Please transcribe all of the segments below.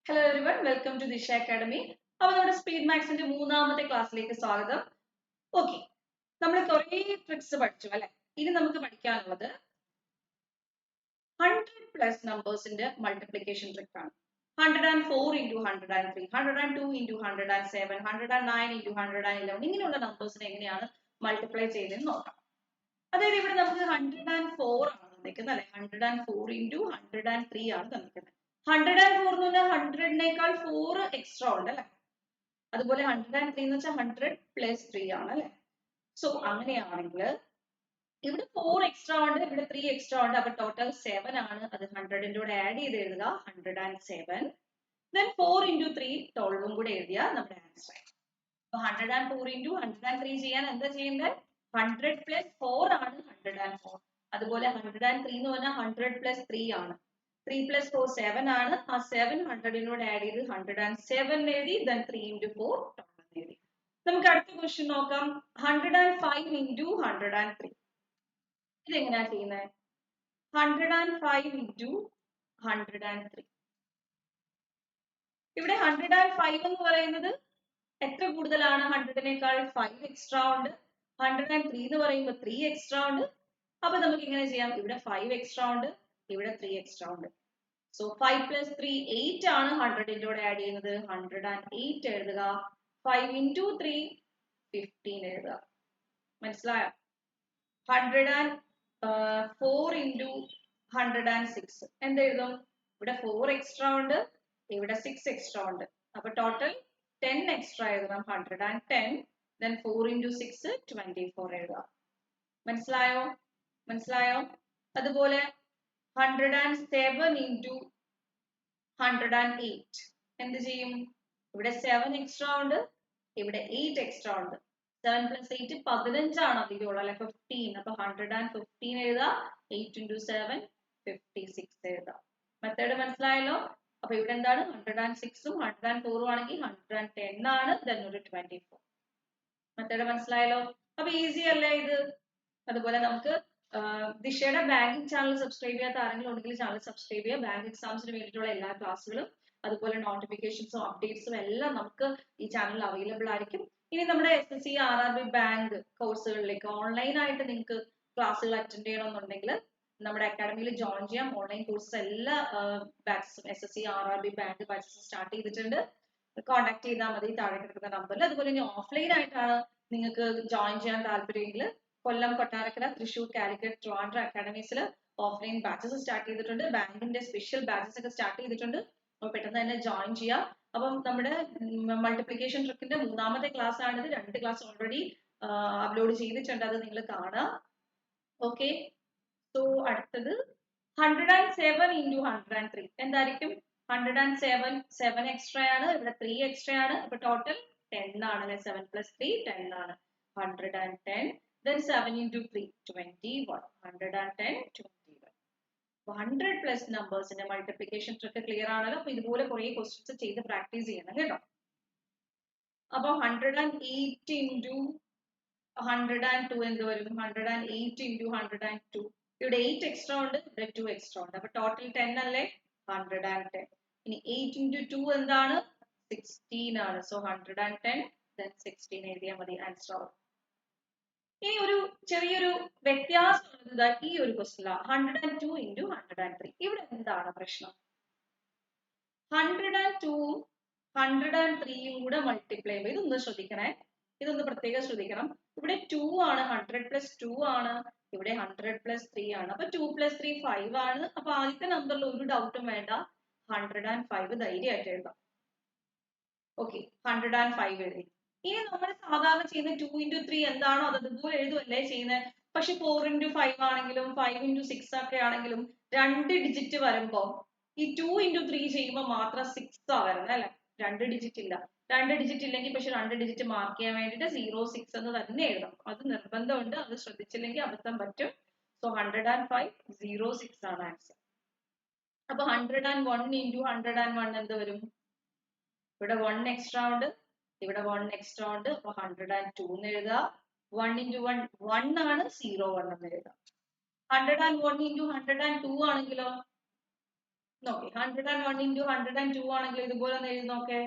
Hello everyone, welcome to Disha Academy. അപ്പോൾ നമ്മുടെ speed മാത്സിന്റെ മൂന്നാമത്തെ ക്ലാസ്സിലേക്ക് സ്വാഗതം. ഓക്കെ, നമ്മൾ കുറേ ട്രിക്സ് പഠിച്ചു അല്ലെ. ഇനി നമുക്ക് പഠിക്കാനുള്ളത് 100+ നമ്പേഴ്സിന്റെ മൾട്ടിപ്ലിക്കേഷൻ ട്രിക്ക് ആണ്. 104 into 103, 102 into 107, 109 into 111 ഇങ്ങനെയുള്ള നമ്പേഴ്സിനെ എങ്ങനെയാണ് മൾട്ടിപ്ലൈ ചെയ്തതെന്ന് നോക്കാം. അതായത് ഇവിടെ നമുക്ക് 104 ആണ് തന്നിരിക്കുന്നത് അല്ലെ. 104 into 103 ആണ് തന്നിരിക്കുന്നത്. 104 എന്ന് പറഞ്ഞാൽ 100നേക്കാൾ 4 എക്സ്ട്രാ ഉണ്ട് അല്ലെ. അതുപോലെ 103 എന്ന് വെച്ചാൽ 100 plus 3 ആണ് അല്ലെ. സോ അങ്ങനെയാണെങ്കിൽ ഇവിടെ 4 എക്സ്ട്രാ ഉണ്ട്, ഇവിടെ 3 എക്സ്ട്രാ ഉണ്ട്. അപ്പൊ ടോട്ടൽ 7 ആണ്. അത് 100ന്റെ കൂടെ ആഡ് ചെയ്ത് എഴുതുക 107. then 4 into 3 12 കൂടെ എഴുതിയാൽ നമ്മുടെ ആൻസർ ആയി. അപ്പൊ 104 into 103 ചെയ്യാൻ എന്താ ചെയ്യേണ്ടത്? 100 plus 4 ആണ് 104. അതുപോലെ 103 എന്ന് പറഞ്ഞാൽ 100 plus 3 ആണ്. 3 plus 4 7 ആണ്. ആ 7 100നോട് ആഡ് ചെയ്ത് 107 എഴുതി. then 3 into 4 12 എഴുതി. നമുക്ക് അടുത്ത ക്വസ്റ്റ്യൻ നോക്കാം. 105 into 103. ഇതെങ്ങനെയാ ചെയ്യുന്നത്? 105 into 103. ഇവിടെ 105 എന്ന് പറയുന്നത് എത്ര കൂടുതലാണ്? 100നേക്കാൾ 5 എക്സ്ട്രാ ഉണ്ട്. 103 എന്ന് പറയുമ്പോൾ 3 എക്സ്ട്രാ ഉണ്ട്. അപ്പൊ നമുക്ക് ഇങ്ങനെ ചെയ്യാം. ഇവിടെ 5 എക്സ്ട്രാ ഉണ്ട്, ഇവിടെ 3 എക്സ്ട്രാ ഉണ്ട്. സോ 5 plus 3 8 ആണ്. 100ന്റെ കൂടെ ആഡ് ചെയ്യുന്നത് 108 എഴുതുക. 5 into 3 15 എഴുതുക. മനസ്സിലായോ? 104 into 106 എന്തെഴുതും? ഇവിടെ 4 എക്സ്ട്രാ ഉണ്ട്, ഇവിടെ 6 എക്സ്ട്രാ ഉണ്ട്. അപ്പൊ ടോട്ടൽ 10 എക്സ്ട്രാ എഴുതണം. 110. then 4 into 6 24 എഴുതുക. മനസ്സിലായോ? മനസ്സിലായോ? അതുപോലെ 107 into 108 എന്ത് ചെയ്യും? ഇവിടെ 7 എക്സ്ട്രാ ഉണ്ട്, ഇവിടെ 8 എക്സ്ട്രാ ഉണ്ട്. 7 plus 8 15 ആണ് അധികമുള്ള അല്ലെ. 15. അപ്പൊ 115 എഴുതുക. 8 into 7 56 എഴുതുക. മെത്തേഡ് മനസ്സിലായല്ലോ? അപ്പൊ ഇവിടെ എന്താണ്? 106ഉം 104ഉം ആണെങ്കിൽ 110 ആണ്. then ഒരു 24. മെത്തേഡ് മനസ്സിലായല്ലോ? അപ്പൊ ഈസി അല്ലേ ഇത്? അതുപോലെ നമുക്ക് ദിശയുടെ ബാങ്കിങ് ചാനൽ സബ്സ്ക്രൈബ് ചെയ്യാത്ത ആരെങ്കിലും ഉണ്ടെങ്കിൽ ചാനൽ സബ്സ്ക്രൈബ് ചെയ്യുക. ബാങ്ക് എക്സാംസിന് വേണ്ടിയിട്ടുള്ള എല്ലാ ക്ലാസ്സുകളും അതുപോലെ നോട്ടിഫിക്കേഷൻസും അപ്ഡേറ്റ്സും എല്ലാം നമുക്ക് ഈ ചാനലിൽ അവൈലബിൾ ആയിരിക്കും. ഇനി നമ്മുടെ SSC RRB ബാങ്ക് കോഴ്സുകളിലേക്ക് ഓൺലൈൻ ആയിട്ട് നിങ്ങൾക്ക് ക്ലാസ്സുകൾ അറ്റൻഡ് ചെയ്യണമെന്നുണ്ടെങ്കിൽ നമ്മുടെ അക്കാഡമിയിൽ ജോയിൻ ചെയ്യാം. ഓൺലൈൻ കോഴ്സസ് എല്ലാ ബാച്ചസും SSC RRB ബാങ്ക് ബാച്ചസും സ്റ്റാർട്ട് ചെയ്തിട്ടുണ്ട്. കോൺടാക്ട് ചെയ്താൽ മതി താഴെ കിടക്കുന്ന നമ്പറിൽ. അതുപോലെ ഇനി ഓഫ്ലൈൻ ആയിട്ടാണ് നിങ്ങൾക്ക് ജോയിൻ ചെയ്യാൻ താല്പര്യമെങ്കിൽ കൊല്ലം, കൊട്ടാരക്കര, തൃശൂർ, കാലിക്കറ്റ്, ട്രിവാൻഡ്രം അക്കാഡമീസിൽ ഓഫ്ലൈൻ ബാച്ചസ് സ്റ്റാർട്ട് ചെയ്തിട്ടുണ്ട്. ബാങ്കിന്റെ സ്പെഷ്യൽ ബാച്ചസ് ഒക്കെ സ്റ്റാർട്ട് ചെയ്തിട്ടുണ്ട്. അപ്പോൾ പെട്ടെന്ന് തന്നെ ജോയിൻ ചെയ്യാം. അപ്പം നമ്മുടെ മൾട്ടിപ്ലിക്കേഷൻ ട്രിക്കിന്റെ മൂന്നാമത്തെ ക്ലാസ് ആണിത്. 2 ക്ലാസ് ഓൾറെഡി അപ്ലോഡ് ചെയ്തിട്ടുണ്ട്, അത് നിങ്ങൾ കാണുക. ഓക്കെ, സോ അടുത്തത് 107 into 103 എന്തായിരിക്കും? 107 7 എക്സ്ട്രാ ആണ്, ഇവിടെ 3 എക്സ്ട്രാ ആണ്. അപ്പൊ ടോട്ടൽ 10 ആണ് അല്ലെ. 7 plus 3 10 ആണ്. 110. then 7 into 3 21. 110 21. 100+ നമ്പേഴ്സിന്റെ multiplication trick clear ആണല്ലോ. അപ്പൊ ഇതുപോലെ കുറെ ക്വസ്റ്റ്യൻസ് ചെയ്ത് പ്രാക്ടീസ് ചെയ്യണം കേട്ടോ. അപ്പൊ 108 into 102 എന്ത് വരും? 108 into 102. ഇവിടെ 8 എക്സ്ട്രാ ഉണ്ട്, ഇവിടെ 2 എക്സ്ട്രാ ഉണ്ട്. അപ്പൊ ടോട്ടൽ 10 അല്ലേ. 110. ഇനി 8 into 2 എന്താണ്? 16 ആണ്. സോ 110 then 16 എഴുതിയാൽ മതി. ആൻസർ ആവും. ഇനി ഒരു ചെറിയൊരു വ്യത്യാസം ഉള്ളത് ഈ ഒരു ക്വസ്റ്റ്യൻ 102 into 103. ഇവിടെ എന്താണ് പ്രശ്നം? 102ഉം 103യും കൂടെ മൾട്ടിപ്ലൈ ചെയ്യുമ്പോൾ ഇതൊന്ന് ശ്രദ്ധിക്കണേ. ഇതൊന്ന് പ്രത്യേകം ശ്രദ്ധിക്കണം. ഇവിടെ 2 ആണ്, 100 plus 2 ആണ്. ഇവിടെ 100 plus 3 ആണ്. അപ്പൊ 2 plus 3 5 ആണ്. അപ്പൊ ആദ്യത്തെ നമ്പറിൽ ഒരു ഡൗട്ടും വേണ്ട. 105 ധൈര്യമായിട്ട് എഴുതാം. ഓക്കെ, 105 എഴുതി. ഇനി നമ്മൾ സാധാരണ ചെയ്യുന്ന 2 into 3 എന്താണോ അത് അതുപോലെ എഴുതുമല്ലേ ചെയ്യുന്നത്. പക്ഷെ 4 into 5 ആണെങ്കിലും 5 into 6 ഒക്കെ ആണെങ്കിലും 2 ഡിജിറ്റ് വരുമ്പോ ഈ 2 into 3 ചെയ്യുമ്പോൾ മാത്രം 6 ആ വരുന്നത് അല്ലെ. 2 ഡിജിറ്റ് ഇല്ല. 2 ഡിജിറ്റ് ഇല്ലെങ്കിൽ പക്ഷെ 2 ഡിജിറ്റ് മാർക്ക് ചെയ്യാൻ വേണ്ടിയിട്ട് 06 എന്ന് തന്നെ എഴുതാം. അത് നിർബന്ധമുണ്ട്. അത് ശ്രദ്ധിച്ചില്ലെങ്കിൽ അബദ്ധം പറ്റും. സോ 105 06 ആണ് ആൻസർ. അപ്പൊ 101 into 101 എന്ത് വരും? ഇവിടെ 1 എക്സ്ട്രാ ഉണ്ട്, ഇവിടെ 1 എക്സ്ട്രാ ഉണ്ട്. അപ്പൊ 102 എന്ന് എഴുതുക. 1 into 1 1 ആണ്. 01 എന്ന് എഴുതുക. 101 into 102 ആണെങ്കിലോ നോക്കി 101 into 102 ആണെങ്കിൽ ഇതുപോലെ ഒന്ന് എഴുതി നോക്കേ.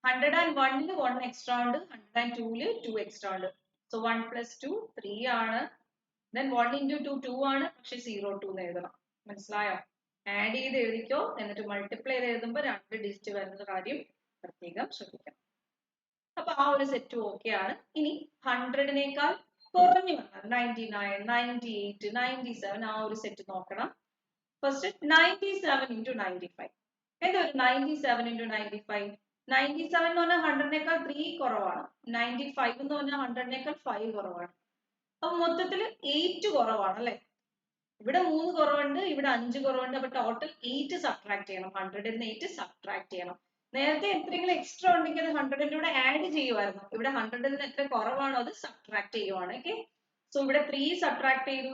101 1 extra ഉണ്ട്, 102 2 extra ഉണ്ട്. So 1 plus 2 3 ആണ്. Then 1 into 2 2 ആണ്, പക്ഷെ 02 എന്ന് എഴുതണം. മനസ്സിലായോ? ആഡ് ചെയ്ത് എഴുതിക്കോ, എന്നിട്ട് മൾട്ടിപ്ലൈ ചെയ്ത് എഴുതുമ്പോൾ 2 ഡിജിറ്റ് വരുന്ന കാര്യം പ്രത്യേകം ശ്രദ്ധിക്കണം. അപ്പൊ ആ ഒരു സെറ്റ് ഓക്കെ ആണ്. ഇനി 100നേക്കാൾ കുറഞ്ഞു വന്നാൽ 99 98 97 ആ ഒരു സെറ്റ് നോക്കണം. First 97 into 95. എന്താ ഒരു 97 into 95? 97 എന്ന് പറഞ്ഞാൽ 100നേക്കാൾ 3 കുറവാണ്. 95 എന്ന് പറഞ്ഞാൽ 100നേക്കാൾ 5 കുറവാണ്. അപ്പൊ മൊത്തത്തിൽ 8 കുറവാണ് അല്ലെ. ഇവിടെ 3 കുറവുണ്ട്, ഇവിടെ 5 കുറവുണ്ട്. അപ്പൊ ടോട്ടൽ 8 സബ്ട്രാക്ട് ചെയ്യണം. 100ൽ നിന്ന് 8 സബ്ട്രാക്ട് ചെയ്യണം. നേരത്തെ എത്രയെങ്കിലും എക്സ്ട്രാ ഉണ്ടെങ്കിൽ അത് 100ന്റെ കൂടെ ആഡ് ചെയ്യുമായിരുന്നു. ഇവിടെ 100ൽ നിന്ന് എത്ര കുറവാണോ അത് സബ്ട്രാക്ട് ചെയ്യുവാണ്. ഓക്കെ, സോ ഇവിടെ 3 സബ്ട്രാക്ട് ചെയ്തു.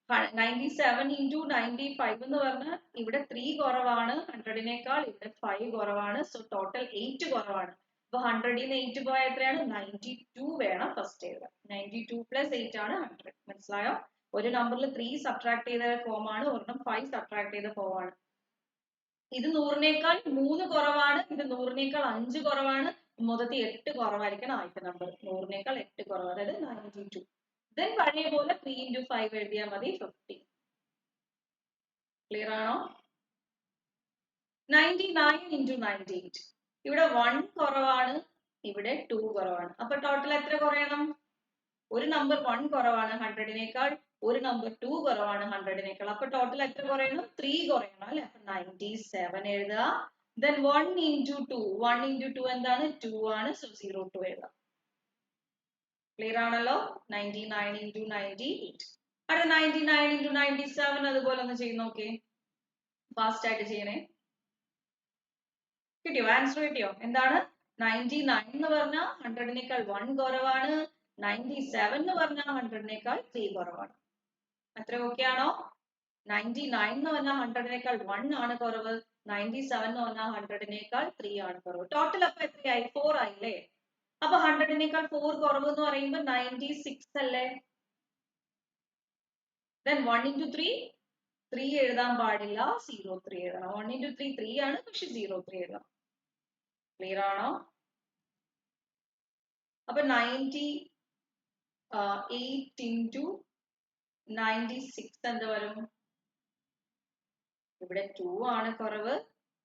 97 into 95 എന്ന് പറഞ്ഞാൽ ഇവിടെ 3 കുറവാണ് 100നേക്കാൾ, ഇവിടെ 5 കുറവാണ്. സോ ടോട്ടൽ 8 കുറവാണ്. അപ്പൊ 100ൽ നിന്ന് 8 പോയാൽ എത്രയാണ്? 92 വേണം ഫസ്റ്റ് എഴുതാൻ. 92 plus 8 ആണ് 100. മനസ്സിലായോ? ഒരു നമ്പറിൽ 3 സബ്ട്രാക്ട് ചെയ്ത ഫോം ആണ്, ഒരെണ്ണം 5 സബ്ട്രാക്ട് ചെയ്ത ഫോം ആണ്. ഇത് 100നേക്കാൾ 3 കുറവാണ്, ഇത് 100നേക്കാൾ 5 കുറവാണ്. മൊത്തത്തിൽ 8 കുറവായിരിക്കണം ആദ്യത്തെ നമ്പർ. 100നേക്കാൾ 8 കുറവ്, അതായത് 92. Then പഴയ പോലെ 3 into 5 എഴുതിയാൽ മതി, 50. ക്ലിയർ ആണോ? 99 into 98. ഇവിടെ 1 കുറവാണ്, ഇവിടെ 2 കുറവാണ്. അപ്പൊ ടോട്ടൽ എത്ര കുറയണം? ഒരു നമ്പർ 1 കുറവാണ് 100നേക്കാൾ, ഒരു നമ്പർ 2 കുറവാണ് 100നേക്കാൾ. അപ്പൊ ടോട്ടൽ എത്ര കുറയണം? 3 കുറയണം അല്ലെ. അപ്പൊ 97 എഴുതുക. Then 1 into 2. 1 into 2 എന്താണ്? 2 ആണ്. സോ 02 എഴുതാം. ക്ലിയർ ആണല്ലോ? 99 into 98. അടുത്ത 99 into 97 അതുപോലെ ഒന്ന് ചെയ്ത് നോക്കേ. ഫാസ്റ്റ് ആയിട്ട് ചെയ്യണേ. കിട്ടിയോ? ആൻസർ കിട്ടിയോ? എന്താണ്? 99 എന്ന് പറഞ്ഞാൽ 100നേക്കാൾ 1 കുറവാണ്. 97 എന്ന് പറഞ്ഞാൽ 100നേക്കാൾ 3 കുറവാണ്. അത്ര ഓക്കെ ആണോ? 99 എന്ന് പറഞ്ഞാൽ 100നേക്കാൾ 1 ആണ് കുറവ്. 97 എന്ന് പറഞ്ഞാൽ 100നേക്കാൾ 3 ആണ് കുറവ്. ടോട്ടൽ അപ്പൊ എത്രയായി? 4 ആയില്ലേ. അപ്പൊ 100നേക്കാൾ 4 കുറവ് എന്ന് പറയുമ്പോൾ 96 അല്ലേ. Then 1 into 3. 3 എഴുതാൻ പാടില്ല, 03 എഴുതണം. 1 into 3 3 ആണ്, പക്ഷെ 03 എഴുതണം. ക്ലിയർ ആണോ? അപ്പൊ 98 into 96 എന്ത് വരും? ഇവിടെ 2 ആണ് കുറവ്,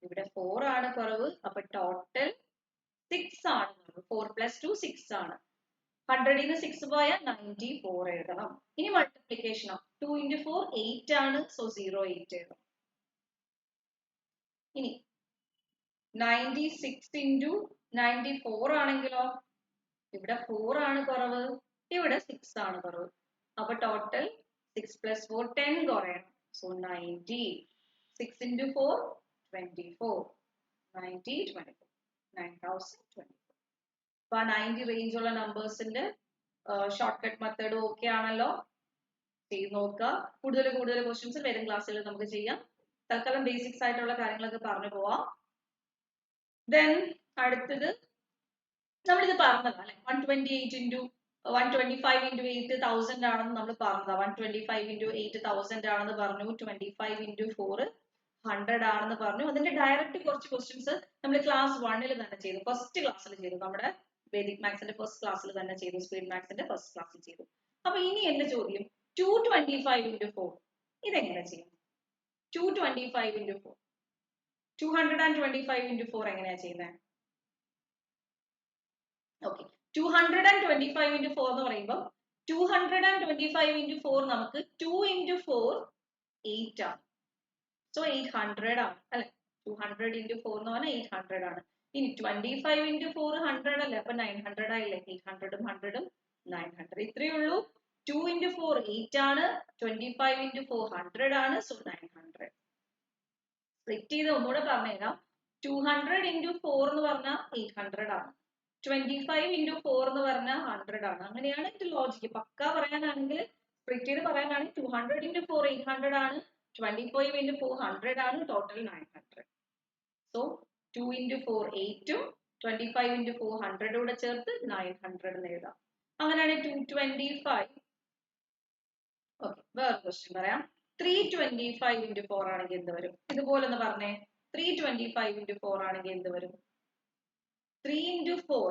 ഇവിടെ 4 ആണ് കുറവ്. അപ്പൊ ടോട്ടൽ 6 ആണ്. 4 plus 2 6 ആണ്. 100ൽ നിന്ന് 6 പോയാൽ 94 എഴുതണം. ഇനി മൾട്ടിപ്ലിക്കേഷനോ? 2 into 4 8 ആണ്. സോ 08 എഴുതണം. ഇനി 96 into 94 ആണെങ്കിലോ? ഇവിടെ 4 ആണ് കുറവ്, ഇവിടെ 6 ആണ് കുറവ്. അപ്പൊ ടോട്ടൽ 6 plus 4 10 കുറയണം. സോ 90. 6 into 4 24. 90 24. 9024. അപ്പൊ 90 റേഞ്ച് ഉള്ള നമ്പേഴ്സിന്റെ ഷോർട്ട് കട്ട് മെത്തേഡ് ഓക്കെ ആണല്ലോ. ചെയ്ത് നോക്കുക. കൂടുതൽ ക്വസ്റ്റ്യൻസ് വരും ക്ലാസ്സുകളിൽ നമുക്ക് ചെയ്യാം. തൽക്കാലം ബേസിക്സ് ആയിട്ടുള്ള കാര്യങ്ങളൊക്കെ പറഞ്ഞു പോവാം. ദെൻ അടുത്തത് നമ്മളിത് പറഞ്ഞതാ അല്ലെ. 125 into 8 1000 ആണെന്ന് നമ്മൾ പറഞ്ഞതാ. 125 into 8 1000 ആണെന്ന് പറഞ്ഞു. 25 into 4 100 ആണെന്ന് പറഞ്ഞു. അതിന്റെ ഡയറക്റ്റ് കുറച്ച് ക്വസ്റ്റ്യൻസ് നമ്മൾ ക്ലാസ് 1ൽ തന്നെ ചെയ്തു. ഫസ്റ്റ് ക്ലാസ്സിൽ ചെയ്തു. നമ്മുടെ വേദിക് മാത്സിന്റെ ഫസ്റ്റ് ക്ലാസ്സിൽ തന്നെ ചെയ്തു. സ്പീഡ് മാത്സിന്റെ ഫസ്റ്റ് ക്ലാസ്സിൽ ചെയ്തു. അപ്പൊ ഇനി എന്റെ ചോദ്യം 225 into 4 ഇതെങ്ങനെ ചെയ്യും? 225 into 4 225 into 4 എങ്ങനെയാ ചെയ്യുന്നത്? ഓക്കെ, 225 into 4 എന്ന് പറയുമ്പോൾ 225 into 4 നമുക്ക് 2 into 4 8 ആണ്. സോ 800 ആണ് അല്ലെ. 200 into 4 എന്ന് പറഞ്ഞാൽ 800 ആണ്. ഇനി 25 into 4 100 അല്ലേ. അപ്പൊ 900 ആയില്ലേ. 800 ഉം 100 ഉം 900. ഇത്രയേ ഉള്ളൂ. 2 into 4 8 ആണ്. 25 into 4 100 ആണ്. സോ 900. സ്പ്ലിറ്റ് ചെയ്ത് ഒന്നുകൂടെ പറഞ്ഞുതരാം. 200 into 4 എന്ന് പറഞ്ഞാൽ 800 ആണ്. 25 into 4 എന്ന് പറഞ്ഞാൽ 100 ആണ്. അങ്ങനെയാണ് ഇത് ലോജിക്ക്. പക്കാ പറയാനാണെങ്കിൽ സ്പ്ലിറ്റ് ചെയ്ത് പറയാനാണെങ്കിൽ 200 into 4 800 ആണ്. 25 into 4 100 ആണ്. ടോട്ടൽ 900. സോ 2 into 4 8 ഉം 25 into 4 100 കൂടെ ചേർത്ത് 900 എന്ന് എഴുതാം. അങ്ങനെയാണെങ്കിൽ 225 ഓക്കെ, വേറെ ക്വസ്റ്റ്യൻ പറയാം. 325 into 4 ആണെങ്കിൽ എന്ത് വരും? ഇതുപോലെ ഒന്ന് പറഞ്ഞേ. 325 into 4 ആണെങ്കിൽ എന്ത് വരും? 3 into 4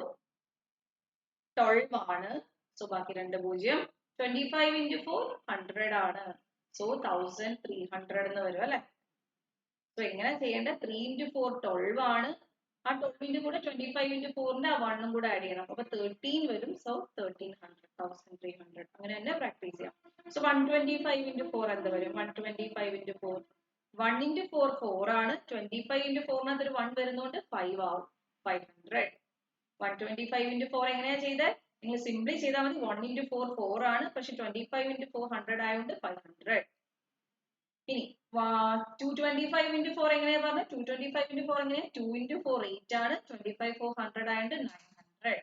12 ആണ്. സോ ബാക്കി 2 0. 25 into 4 100 ആണ്. സോ 1300 എന്ന് വരും അല്ലെ? സോ എങ്ങനെ ചെയ്യേണ്ടത്? 3 into 4 12 ആണ്. ആ 12ന്റെ കൂടെ 25 into 4ന്റെ ആ 1 കൂടെ ആഡ് ചെയ്യണം. അപ്പൊ 13 വരും. സോ 1300, 1300. അങ്ങനെ തന്നെ പ്രാക്ടീസ് ചെയ്യാം. സോ 125 into 4 എന്ത് വരും? 125 into 4. 1 into 4 4 ആണ്. 25 into 4 ഒരു 1 വരുന്നോണ്ട് 5 ആവും. 500. 125 into 4 എങ്ങനെയാ ചെയ്തത്? നിങ്ങൾ സിംപ്ലി ചെയ്താൽ മതി. 1 into 4 4 ആണ്. പക്ഷെ 25 into 4 100 ആയതുകൊണ്ട് 500. ഇനി 225 into 4 എങ്ങനെയാ പറഞ്ഞത്? 225 into 4 എങ്ങനെയാ? 2 into 4 8 ആണ്. 25 4 100 ആയതുകൊണ്ട് 900.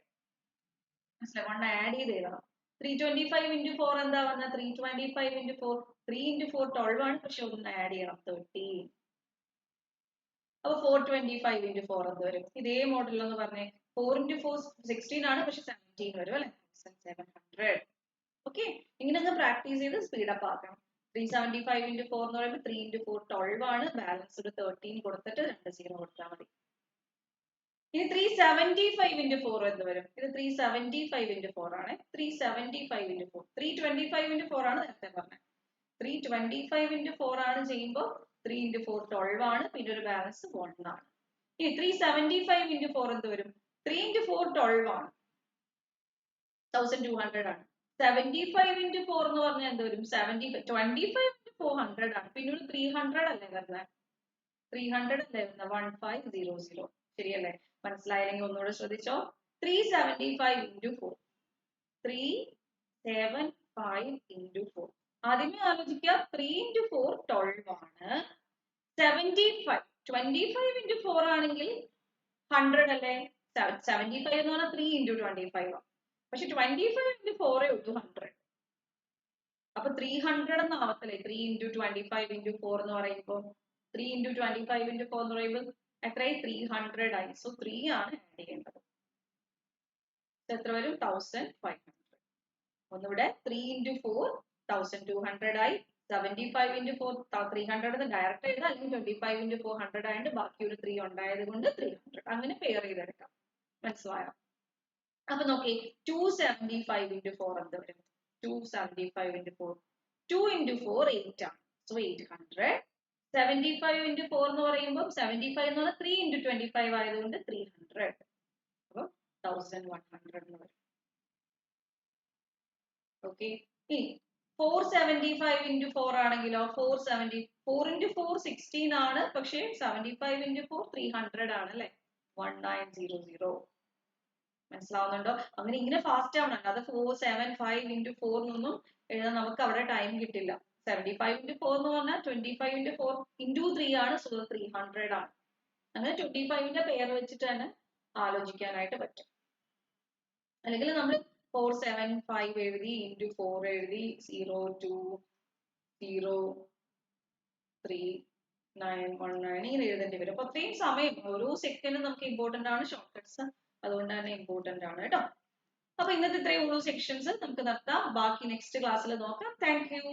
മനസ്സിലായി? 1 ആഡ് ചെയ്ത് എഴുതണം. 325 into 4 എന്താ പറഞ്ഞത്? 325 into 4 3 into 4 12 ആണ്. പക്ഷെ ഒന്ന് ആഡ് ചെയ്യണം, 13. അപ്പൊ 425 into 4 എന്ത് വരും? ഇതേ മോഡൽ എന്ന് പറഞ്ഞേ. 4 into 4 16 ആണ്. പക്ഷെ 17 വരും അല്ലെ? 1700. ഓക്കെ, ഇങ്ങനെ ഒന്ന് പ്രാക്ടീസ് ചെയ്ത് സ്പീഡപ്പ് ആക്കണം. 375 into 4 എന്ന് പറയുമ്പോൾ 3 into 4 12 ആണ്. ബാലൻസ് ഒരു 13 കൊടുത്തിട്ട് 2 0 കൊടുത്താൽ മതി. ഇനി 375 into 4 എന്ത് വരും? ഇത് 375 into 4 ആണ്. 375 into 4 325 into 4 ആണ് നേരത്തെ പറഞ്ഞത്. 325 into 4 ആണ് ചെയ്യുമ്പോൾ 3 into 4 12 ആണ്. പിന്നെ ഒരു ബാലൻസ് 1 ആണ്. ഇനി 375 into 4 എന്ത് വരും? 3 into 4 12 ആണ്. 1200 ആണ്. 75 into 4 എന്ന് പറഞ്ഞാൽ എന്ത് വരും? 25 into 400 ആണ്. പിന്നെ ഒരു 300 അല്ലേ വരുന്നത്? 300 അല്ലേ വരുന്നത്? 1500. ശരിയല്ലേ? മനസ്സിലായില്ലെങ്കിൽ ഒന്നുകൂടെ ശ്രദ്ധിച്ചോ. 375 into 4. 375 into 4. ആദ്യമേ ആലോചിക്കുക. 3 into 4 12 ആണ്. 75 25 into 4 ആണെങ്കിൽ 100 അല്ലേ? 75 എന്ന് പറഞ്ഞാൽ 3 into 25 ആണ്. പക്ഷെ 25 into 4 ഉള്ളൂ 100. അപ്പൊ 300 എന്ന് ആവത്തില്ലേ? 3 into 25 into 4 എന്ന് പറയുമ്പോൾ 3 into 25 into 4 എന്ന് പറയുമ്പോൾ എത്രയായി? 300 ആയി. സോ 3 ആണ് ആഡ് ചെയ്യേണ്ടത്. എത്ര വരും? 1500. ഒന്നുകൂടെ 3 into 4 1200 ആയി. 75 into 4 300 ഡയറക്റ്റ് എഴുതാം, അല്ലെങ്കിൽ 25 into 4 100 ആയതുകൊണ്ട് ബാക്കി ഒരു 3 ഉണ്ടായത് കൊണ്ട് 300. അങ്ങനെ പെയർ ചെയ്തെടുക്കാം. മനസ്സിലായോ? അപ്പൊ നോക്കി 275 into 4 എന്ത് വരും? 275 into 4 2 into 4 8 ആണ്. സോ 800. 75 into 4 എന്ന് പറയുമ്പോൾ 75 എന്ന് പറഞ്ഞാൽ 3 into 25 ആയതുകൊണ്ട് 300. അപ്പൊ 1100 എന്ന് വരും. ഓക്കെ, ഇനി 475 into 4 ആണെങ്കിലോ 4 into 4 16 ആണ്. പക്ഷേ 75 into 4 300 ആണ് അല്ലെ? 1900. മനസ്സിലാവുന്നുണ്ടോ? അങ്ങനെ ഇങ്ങനെ ഫാസ്റ്റ് ആവണം. അല്ലാതെ 475 into 4 എന്നൊന്നും എഴുതാൻ നമുക്ക് അവിടെ ടൈം കിട്ടില്ല. 75 into 4 എന്ന് പറഞ്ഞാൽ 25 into 4 into 3 ആണ്. സോ 300 ആണ്. അങ്ങനെ 25ന്റെ പെയർ വെച്ചിട്ട് തന്നെ ആലോചിക്കാനായിട്ട് പറ്റും. അല്ലെങ്കിൽ നമ്മൾ 475 എഴുതി into 4 എഴുതി 0 2 0 3 9 1 9 ഇങ്ങനെ എഴുതേണ്ടി വരും. അപ്പൊ അത്രയും സമയം ഓരോ സെക്കൻഡ് നമുക്ക് ഇമ്പോർട്ടന്റ് ആണ്. ഷോർട്ട് കട്ട്സ് അതുകൊണ്ട് തന്നെ ഇമ്പോർട്ടന്റ് ആണ് കേട്ടോ. അപ്പൊ ഇന്നത്തെ ഇത്രയും ഓരോ സെക്ഷൻസ് നമുക്ക് നിർത്താം. ബാക്കി നെക്സ്റ്റ് ക്ലാസ്സിൽ നോക്കാം. Thank you.